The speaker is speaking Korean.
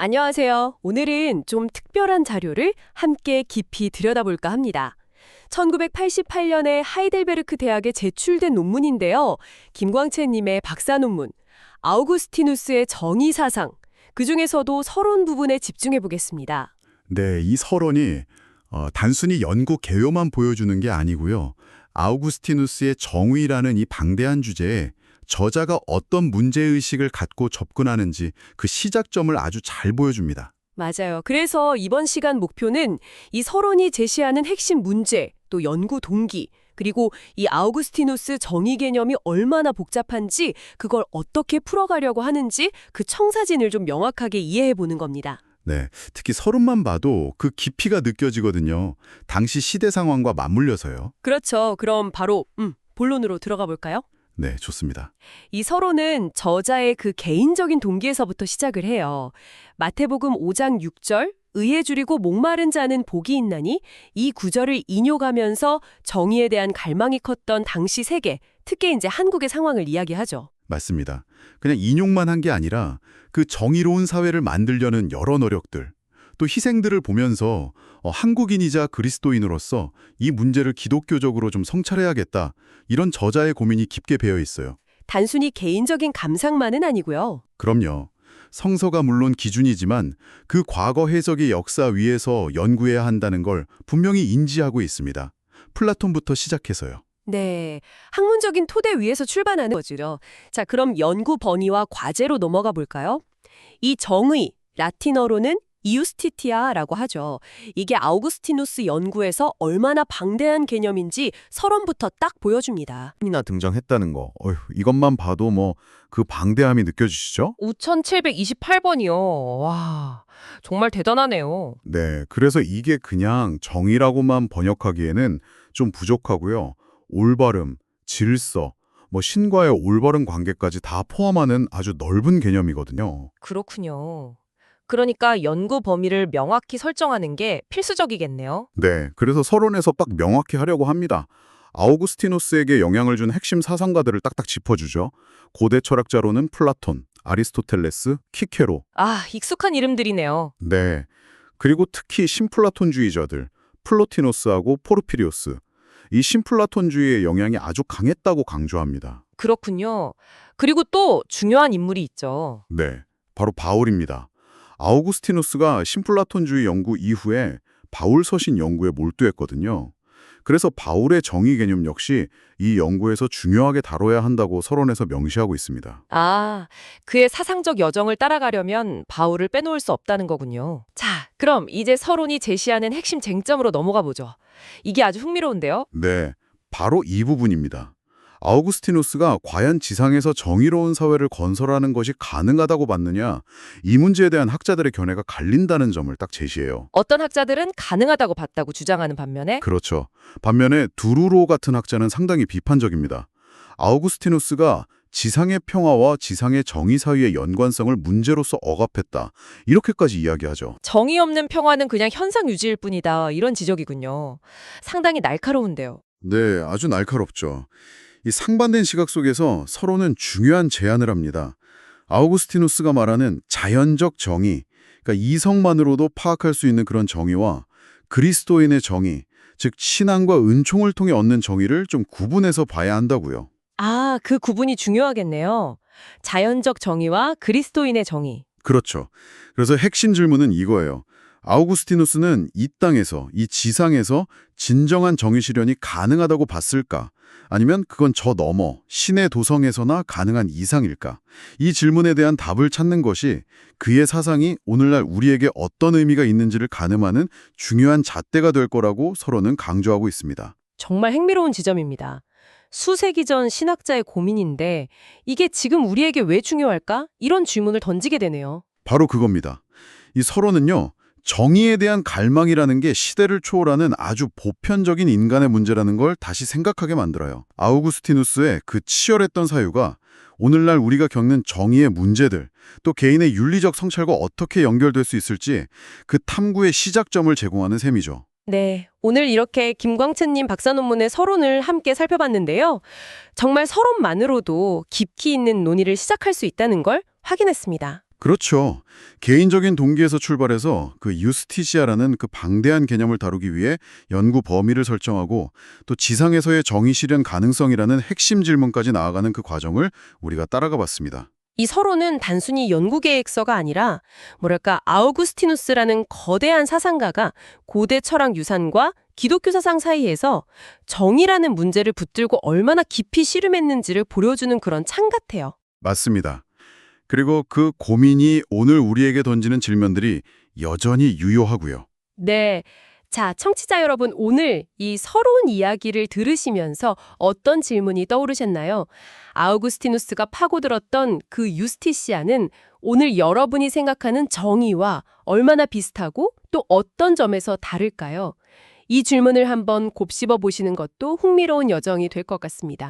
안녕하세요. 오늘은 좀 특별한 자료를 함께 깊이 들여다볼까 합니다. 1988년에 하이델베르크 대학에 제출된 논문인데요. 김광채님의 박사 논문, 아우구스티누스의 정의 사상, 그중에서도 서론 부분에 집중해 보겠습니다. 네, 이 서론이 단순히 연구 개요만 보여주는 게 아니고요. 아우구스티누스의 정의라는 이 방대한 주제에 저자가 어떤 문제의식을 갖고 접근하는지 그 시작점을 아주 잘 보여줍니다. 맞아요. 그래서 이번 시간 목표는 이 서론이 제시하는 핵심 문제, 또 연구 동기, 그리고 이 아우구스티누스 정의 개념이 얼마나 복잡한지 그걸 어떻게 풀어가려고 하는지 그 청사진을 좀 명확하게 이해해 보는 겁니다. 네, 특히 서론만 봐도 그 깊이가 느껴지거든요. 당시 시대 상황과 맞물려서요. 그렇죠. 그럼 바로 본론으로 들어가 볼까요? 네, 좋습니다. 이 서론은 저자의 그 개인적인 동기에서부터 시작을 해요. 마태복음 5장 6절 의에 줄이고 목마른 자는 복이 있나니 이 구절을 인용하면서 정의에 대한 갈망이 컸던 당시 세계, 특히 이제 한국의 상황을 이야기하죠. 맞습니다. 그냥 인용만 한 게 아니라 그 정의로운 사회를 만들려는 여러 노력들, 또 희생들을 보면서 한국인이자 그리스도인으로서 이 문제를 기독교적으로 좀 성찰해야겠다. 이런 저자의 고민이 깊게 배어 있어요. 단순히 개인적인 감상만은 아니고요. 그럼요. 성서가 물론 기준이지만 그 과거 해석의 역사 위에서 연구해야 한다는 걸 분명히 인지하고 있습니다. 플라톤부터 시작해서요. 네, 학문적인 토대 위에서 출발하는 거죠. 자, 그럼 연구 번위와 과제로 넘어가 볼까요? 이 정의, 라틴어로는 이우스티티아라고 하죠. 이게 아우구스티누스 연구에서 얼마나 방대한 개념인지 서론부터 딱 보여줍니다. 이나 등장했다는 거. 이것만 봐도 그 방대함이 느껴지시죠? 5728번이요. 와, 정말 대단하네요. 네, 그래서 이게 그냥 정의라고만 번역하기에는 좀 부족하고요. 올바름, 질서, 신과의 올바른 관계까지 다 포함하는 아주 넓은 개념이거든요. 그렇군요. 그러니까 연구 범위를 명확히 설정하는 게 필수적이겠네요. 네, 그래서 서론에서 딱 명확히 하려고 합니다. 아우구스티누스에게 영향을 준 핵심 사상가들을 딱딱 짚어주죠. 고대 철학자로는 플라톤, 아리스토텔레스, 키케로. 아, 익숙한 이름들이네요. 네, 그리고 특히 신플라톤주의자들, 플로티노스하고 포르피리오스. 이 신플라톤주의의 영향이 아주 강했다고 강조합니다. 그렇군요. 그리고 또 중요한 인물이 있죠. 네, 바로 바울입니다. 아우구스티누스가 신플라톤주의 연구 이후에 바울 서신 연구에 몰두했거든요. 그래서 바울의 정의 개념 역시 이 연구에서 중요하게 다뤄야 한다고 서론에서 명시하고 있습니다. 아, 그의 사상적 여정을 따라가려면 바울을 빼놓을 수 없다는 거군요. 자, 그럼 이제 서론이 제시하는 핵심 쟁점으로 넘어가 보죠. 이게 아주 흥미로운데요. 네, 바로 이 부분입니다. 아우구스티누스가 과연 지상에서 정의로운 사회를 건설하는 것이 가능하다고 봤느냐, 이 문제에 대한 학자들의 견해가 갈린다는 점을 딱 제시해요. 어떤 학자들은 가능하다고 봤다고 주장하는 반면에 그렇죠. 반면에 두루로 같은 학자는 상당히 비판적입니다. 아우구스티누스가 지상의 평화와 지상의 정의 사이의 연관성을 문제로서 억압했다. 이렇게까지 이야기하죠. 정의 없는 평화는 그냥 현상 유지일 뿐이다. 이런 지적이군요. 상당히 날카로운데요. 네, 아주 날카롭죠. 이 상반된 시각 속에서 서로는 중요한 제안을 합니다. 아우구스티누스가 말하는 자연적 정의, 그러니까 이성만으로도 파악할 수 있는 그런 정의와 그리스도인의 정의, 즉 신앙과 은총을 통해 얻는 정의를 좀 구분해서 봐야 한다고요. 아, 그 구분이 중요하겠네요. 자연적 정의와 그리스도인의 정의. 그렇죠. 그래서 핵심 질문은 이거예요. 아우구스티누스는 이 땅에서, 이 지상에서 진정한 정의 실현이 가능하다고 봤을까? 아니면 그건 저 너머, 신의 도성에서나 가능한 이상일까? 이 질문에 대한 답을 찾는 것이 그의 사상이 오늘날 우리에게 어떤 의미가 있는지를 가늠하는 중요한 잣대가 될 거라고 서론은 강조하고 있습니다. 정말 흥미로운 지점입니다. 수세기 전 신학자의 고민인데 이게 지금 우리에게 왜 중요할까? 이런 질문을 던지게 되네요. 바로 그겁니다. 이 서론은요, 정의에 대한 갈망이라는 게 시대를 초월하는 아주 보편적인 인간의 문제라는 걸 다시 생각하게 만들어요. 아우구스티누스의 그 치열했던 사유가 오늘날 우리가 겪는 정의의 문제들, 또 개인의 윤리적 성찰과 어떻게 연결될 수 있을지 그 탐구의 시작점을 제공하는 셈이죠. 네, 오늘 이렇게 김광채님 박사 논문의 서론을 함께 살펴봤는데요. 정말 서론만으로도 깊이 있는 논의를 시작할 수 있다는 걸 확인했습니다. 그렇죠. 개인적인 동기에서 출발해서 그 유스티시아라는 그 방대한 개념을 다루기 위해 연구 범위를 설정하고 또 지상에서의 정의 실현 가능성이라는 핵심 질문까지 나아가는 그 과정을 우리가 따라가 봤습니다. 이 서론은 단순히 연구 계획서가 아니라 뭐랄까 아우구스티누스라는 거대한 사상가가 고대 철학 유산과 기독교 사상 사이에서 정의라는 문제를 붙들고 얼마나 깊이 씨름했는지를 보여주는 그런 창 같아요. 맞습니다. 그리고 그 고민이 오늘 우리에게 던지는 질문들이 여전히 유효하고요. 네. 자, 청취자 여러분, 오늘 이 서론 이야기를 들으시면서 어떤 질문이 떠오르셨나요? 아우구스티누스가 파고들었던 그 유스티시아는 오늘 여러분이 생각하는 정의와 얼마나 비슷하고 또 어떤 점에서 다를까요? 이 질문을 한번 곱씹어 보시는 것도 흥미로운 여정이 될 것 같습니다.